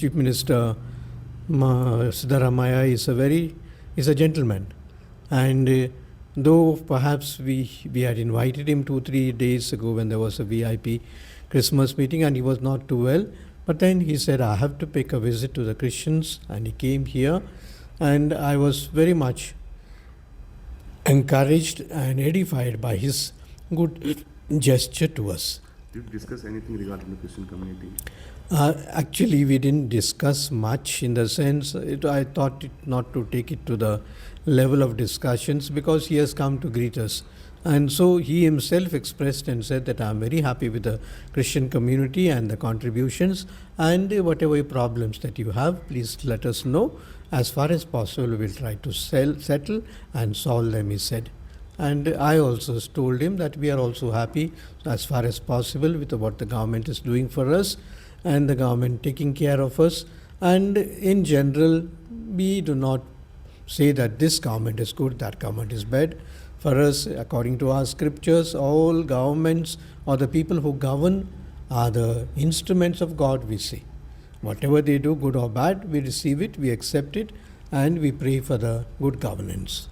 Chief Minister Siddaramaiah is a gentleman, and though perhaps we had invited him 2-3 days ago when there was a VIP Christmas meeting and he was not too well, but then he said, I have to pay a visit to the Christians, and he came here, and I was very much encouraged and edified by his good gesture to us. Did you discuss anything regarding the Christian community? Actually, we didn't discuss much, in the sense I thought not to take it to the level of discussions, because he has come to greet us. And so he himself expressed and said that I am very happy with the Christian community and the contributions, and whatever problems that you have, please let us know. As far as possible, we will try to settle and solve them, he said. And I also told him that we are also happy as far as possible with what the government is doing for us, and the government taking care of us. And in general, we do not say that this government is good, that government is bad. For us, according to our scriptures, all governments or the people who govern are the instruments of God, we say. Whatever they do, good or bad, we receive it, we accept it, and we pray for the good governance.